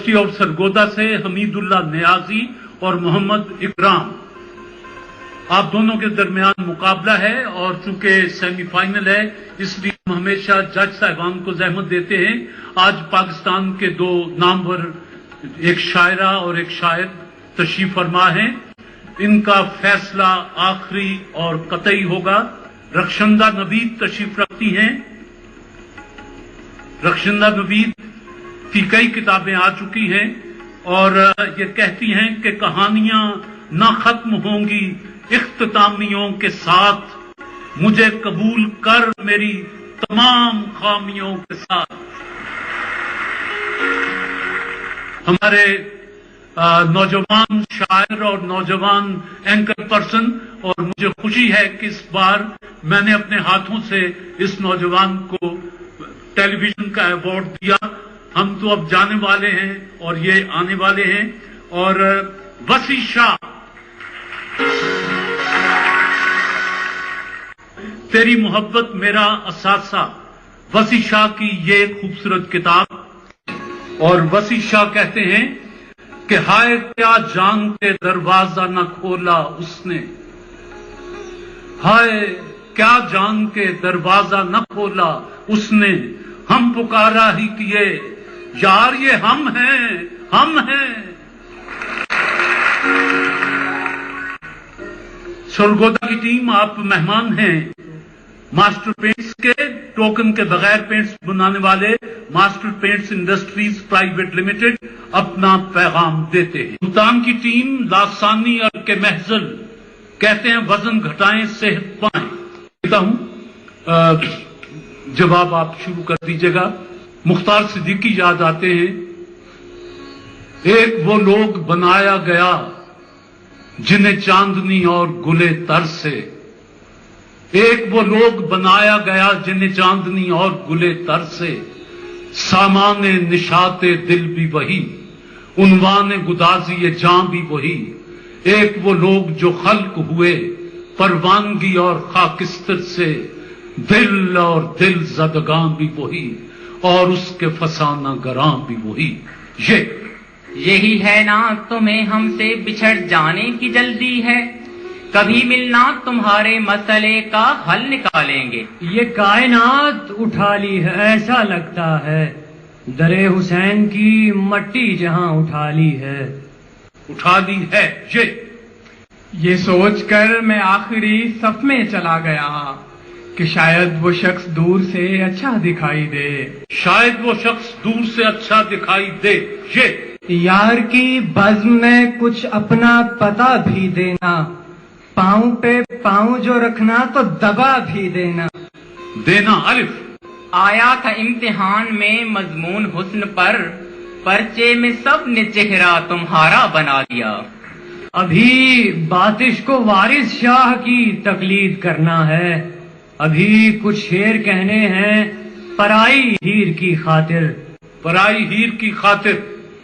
University of Sargodha سے حمید اللہ نیازی اور محمد اکرام. آپ دونوں کے درمیان مقابلہ ہے اور چونکہ سیمی فائنل ہے اس لیے ہم ہمیشہ جج صاحبان کو زحمت دیتے ہیں. آج پاکستان کے دو نامور ایک شاعرہ اور ایک شاعر تشریف فرما ہیں. ان کا فیصلہ آخری اور قطعی ہوگا. رخشندہ نوید تشریف رکھتی ہیں. رخشندہ نوید کی کئی کتابیں آ چکی ہیں اور یہ کہتی ہیں کہ کہانیاں نہ ختم ہوں گی اختتامیوں کے ساتھ، مجھے قبول کر میری تمام خامیوں کے ساتھ. ہمارے نوجوان شاعر اور نوجوان اینکر پرسن، اور مجھے خوشی ہے کہ اس بار میں نے اپنے ہاتھوں سے اس نوجوان کو ٹیلی ویژن کا ایوارڈ دیا. ہم تو اب جانے والے ہیں اور یہ آنے والے ہیں. اور وسیع شاہ، تیری محبت میرا اثاثہ، وسیع شاہ کی یہ خوبصورت کتاب. اور وسیع شاہ کہتے ہیں کہ ہائے کیا جان کے دروازہ نہ کھولا اس نے، ہائے کیا جان کے دروازہ نہ کھولا اس نے، ہم پکارا ہی کیے یار یہ ہم ہیں ہم ہیں. سرگودا کی ٹیم، آپ مہمان ہیں ماسٹر پینٹس کے. ٹوکن کے بغیر پینٹس بنانے والے master paints industries private limited اپنا پیغام دیتے ہیں. ملتان کی ٹیم لاسانی اور کے محضل کہتے ہیں وزن گھٹائیں صحت پائیں. کہتا ہوں جواب آپ شروع کر دیجیے گا. مختار صدیقی یاد آتے ہیں. ایک وہ لوگ بنایا گیا جنہیں چاندنی اور گلے تر سے، ایک وہ لوگ بنایا گیا جنہیں چاندنی اور گلے تر سے، سامان نشاط دل بھی وہی، عنوان گدازی جاں بھی وہی. ایک وہ لوگ جو خلق ہوئے پروانگی اور خاکستر سے، دل اور دل زدگاں بھی وہی اور اس کے فسانہ گراں بھی وہی. یہی ہے نا تمہیں ہم سے بچھڑ جانے کی جلدی ہے، کبھی ملنا تمہارے مسئلے کا حل نکالیں گے. یہ کائنات اٹھا لی ہے ایسا لگتا ہے، در حسین کی مٹی جہاں اٹھا لی ہے. اٹھا لی ہے. یہ سوچ کر میں آخری صف میں چلا گیا کہ شاید وہ شخص دور سے اچھا دکھائی دے، شاید وہ شخص دور سے اچھا دکھائی دے. یار کی بزم میں کچھ اپنا پتہ بھی دینا، پاؤں پہ پاؤں جو رکھنا تو دبا بھی دینا. الف. آیا تھا امتحان میں مضمون حسن پر، پرچے میں سب نے چہرہ تمہارا بنا دیا. ابھی باتش کو وارث شاہ کی تقلید کرنا ہے، ابھی کچھ شعر کہنے ہیں پرائی ہیر کی خاطر. پرائی ہیر کی خاطر.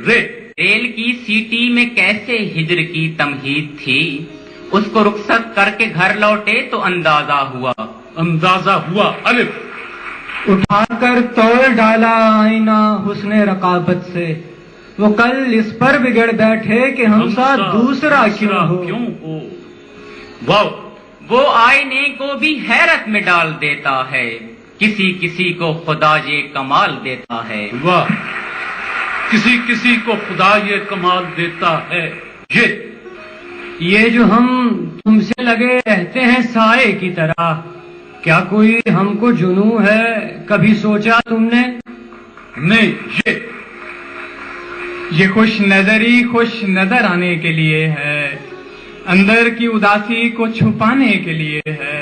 ریل کی سیٹی میں کیسے ہجر کی تمہید تھی، اس کو رخصت کر کے گھر لوٹے تو اندازہ ہوا. الف. اٹھا کر تول ڈالا آئینہ حسن رقابت سے، وہ کل اس پر بگڑ بیٹھے کہ ہم ساتھ دوسرا کیوں ہو. واو. وہ آئینے کو بھی حیرت میں ڈال دیتا ہے، کسی کسی کو خدا یہ کمال دیتا ہے. واہ. کسی کسی کو خدا یہ کمال دیتا ہے. یہ جو ہم تم سے لگے رہتے ہیں سائے کی طرح، کیا کوئی ہم کو جنون ہے کبھی سوچا تم نے؟ نہیں. یہ خوش نظری خوش نظر آنے کے لیے ہے، اندر کی اداسی کو چھپانے کے لیے ہے.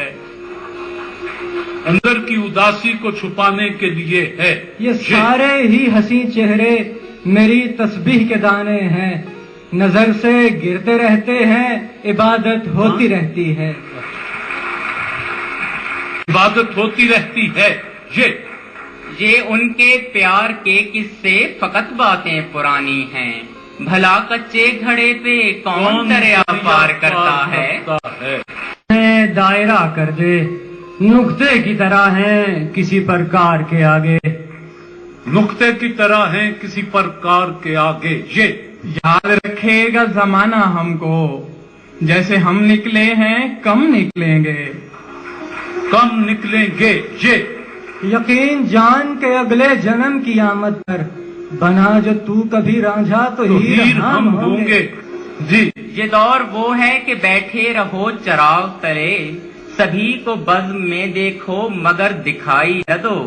اندر کی اداسی کو چھپانے کے لیے ہے. یہ سارے ہی حسین چہرے میری تسبیح کے دانے ہیں، نظر سے گرتے رہتے ہیں، عبادت ہوتی رہتی ہے. عبادت ہوتی رہتی ہے. یہ ان کے پیار کے قصے فقط باتیں پرانی ہیں، بھلا کچے گھڑے پہ کون دریا پار کرتا ہے. دائرہ کر دے، نقطے کی طرح ہیں کسی پرکار کے آگے. नुक्ते की तरह हैं किसी प्रकार के आगे। ये याद रखेगा जमाना हमको, जैसे हम निकले हैं कम निकलेंगे। कम निकलेंगे। ये यकीन जान के अगले जन्म की आमद पर बना जो तू कभी रांझा तो हीर हम होंगे। जी ये दौर वो है कि बैठे रहो चराग तले, सभी को बज़्म में देखो मगर दिखाई न दो।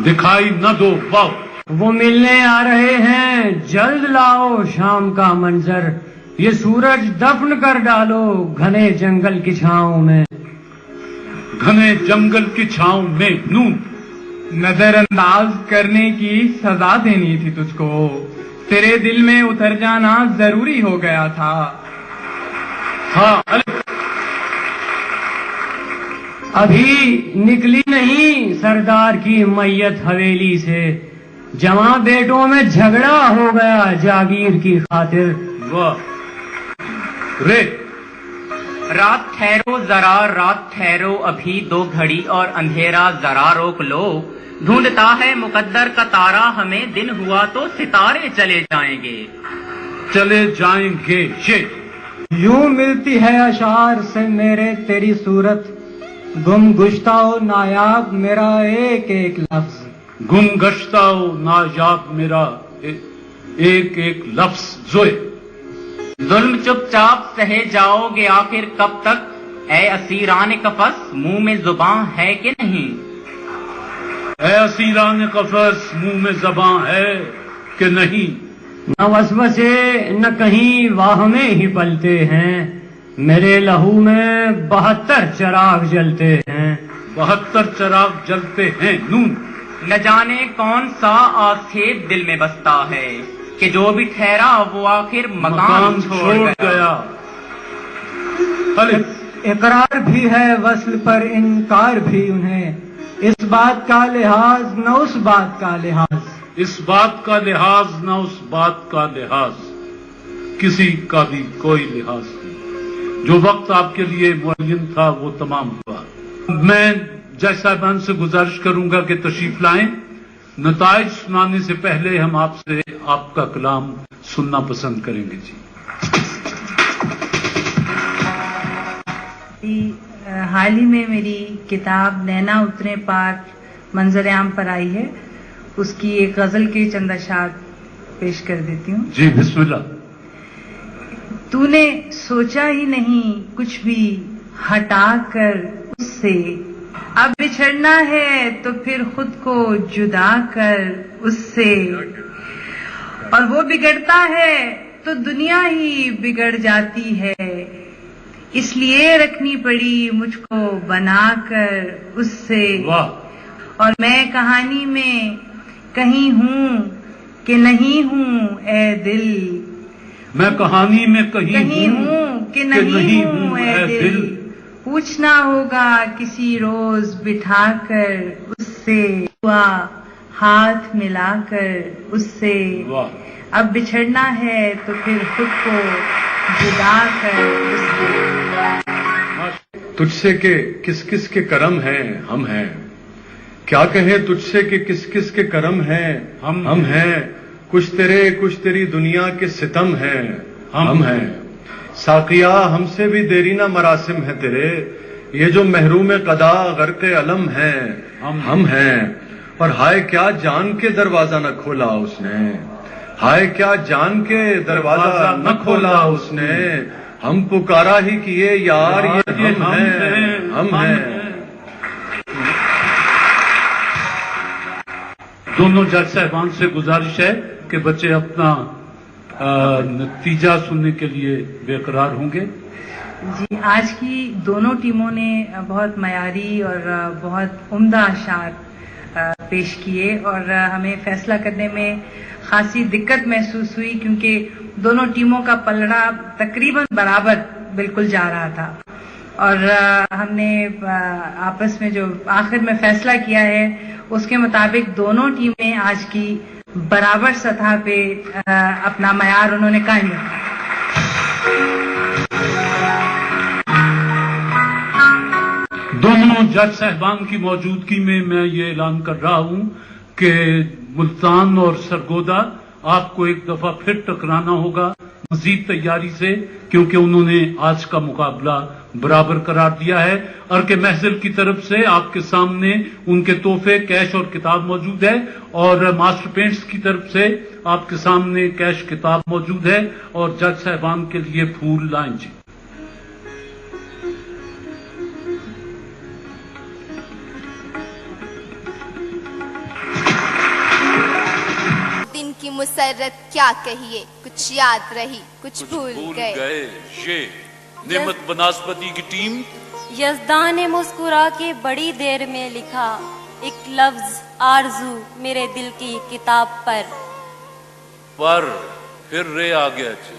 दिखाई न दो। वाह। वो मिलने आ रहे हैं, जल्द लाओ शाम का मंजर, ये सूरज दफन कर डालो घने जंगल की छांव में। घने जंगल की छांव में। नून नजरअंदाज करने की सजा देनी थी तुझको, तेरे दिल में उतर जाना जरूरी हो गया था। हाँ अभी निकली नहीं सरदार की मैयत हवेली से, जवां बेटों में झगड़ा हो गया जागीर की खातिर। वाह। रे रात ठहरो जरा, रात ठहरो अभी 2 घड़ी और अंधेरा जरा रोक लो। ढूंढता है मुकद्दर का तारा हमें, दिन हुआ तो सितारे चले जाएंगे। चले जाएंगे। ये यूं मिलती है अशार से मेरे तेरी सूरत, गुम गुश्ताओ नायाब मेरा एक एक लफ्ज। गुम गश्ताओ नायाब मेरा एक एक लफ्ज। जोए जुल्म चुपचाप सहे जाओगे आखिर कब तक, ऐ असीरान कफस मुंह में जुबान है कि नहीं। ऐ असीरान कफस मुंह में ज़बां है कि नहीं। न वसवसे न कहीं वाह में ही पलते हैं, मेरे लहू में 72 चिराग जलते हैं। 72 चिराग जलते हैं। नून न जाने कौन सा आक्षेप दिल में बसता है कि जो भी ठहरा वो आखिर मकान छोड़ गया। अरे इकरार भी है वस्ल पर इनकार भी उन्हें, इस बात का लिहाज न उस बात का लिहाज। इस बात का लिहाज न उस बात का लिहाज, किसी का भी कोई लिहाज नहीं। जो वक्त आपके लिए मुअय्यन था वो तमाम हुआ। मैं जज साहिबान से गुजारिश करूंगा कि तशरीफ लाएं। नताइज सुनाने से पहले हम आपसे आपका कलाम सुनना पसंद करेंगे। जी हाल ही में मेरी किताब नैना उतरे पार मंजर आम पर आई है, उसकी एक गजल के चंद अशार पेश कर देती हूँ। जी बिस्मिल्लाह। तूने सोचा ही नहीं कुछ भी हटा कर उससे, अब बिछड़ना है तो फिर खुद को जुदा कर उससे, और वो बिगड़ता है तो दुनिया ही बिगड़ जाती है, इसलिए रखनी पड़ी मुझको बनाकर उससे। वाह। और मैं कहानी में कहीं हूँ कि नहीं हूँ ए दिल, मैं कहानी में कहीं हूँ कि नहीं हूँ ए दिल, पूछना होगा किसी रोज बिठाकर उससे, हुआ हाथ मिलाकर उससे। वाह। अब बिछड़ना है तो फिर खुद को जुदा कर उससे। तुझसे के किस किस के करम हैं हम हैं, क्या कहें तुझसे कि किस किस के करम हैं हम हैं, कुछ तेरे कुछ तेरी दुनिया के सितम हैं हम हैं। साकिया हमसे भी देरी ना मरासिम है तेरे, ये जो महरूम कदा गर्क अलम हैं हम हैं। और हाय क्या जान के दरवाजा न खोला उसने, हाय क्या जान के दरवाजा न खोला उसने, हम पुकारा ही किए यार ये हम हैं। दोनों जज साहिबान से गुजारिश है कि बच्चे अपना नतीजा सुनने के लिए बेकरार होंगे। जी, आज की दोनों टीमों ने बहुत मयारी और बहुत उम्दा अशार पेश किए, और हमें फैसला करने में खासी दिक्कत महसूस हुई क्योंकि दोनों टीमों का पलड़ा तकरीबन बराबर बिल्कुल जा रहा था, और हमने आपस में जो आखिर में फैसला किया है उसके मुताबिक दोनों टीमें आज की बराबर सतह पे अपना मयार उन्होंने कायम रखा। दोनों जज साहिबान की मौजूदगी में मैं ये ऐलान कर रहा हूं कि मुल्तान और सरगोदा आपको एक दफा फिर टकराना होगा मजीद तैयारी से, क्योंकि उन्होंने आज का मुकाबला बराबर करार दिया है। अर्क महफिल की तरफ से आपके सामने उनके तोहफे कैश और किताब मौजूद है, और मास्टर पेंट्स की तरफ से आपके सामने कैश किताब मौजूद है, और जज साहबान के लिए फूल लाएं जी। दिन की मुसर्रत क्या कहिए, कुछ याद रही कुछ भूल गए। ये नेमत बनस्पति की टीम यज़दान ने मुस्कुरा के बड़ी देर में लिखा एक लफ्ज आरजू मेरे दिल की किताब पर फिर रे आ गया जी।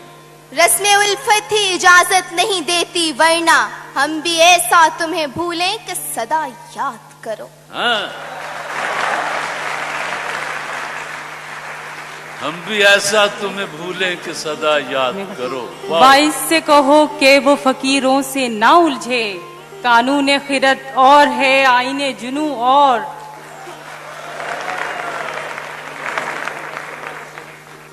रस्मे उल्फत ही इजाजत नहीं देती, वरना हम भी ऐसा तुम्हें भूलें कि सदा याद करो। हम भी ऐसा तुम्हें भूलें कि सदा याद करो। बाइस से कहो कि वो फकीरों से ना उलझे, कानून खिरत और है आईने जुनू और।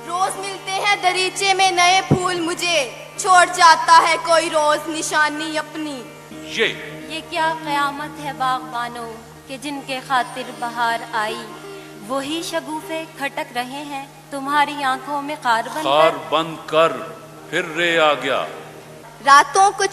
रोज मिलते हैं दरीचे में नए फूल, मुझे छोड़ जाता है कोई रोज निशानी अपनी। ये क्या कयामत है बागबानों कि जिनके खातिर बहार आई, वही शगुफे खटक रहे हैं तुम्हारी आंखों में खार बंद कर। फिर रे आ गया। रातों को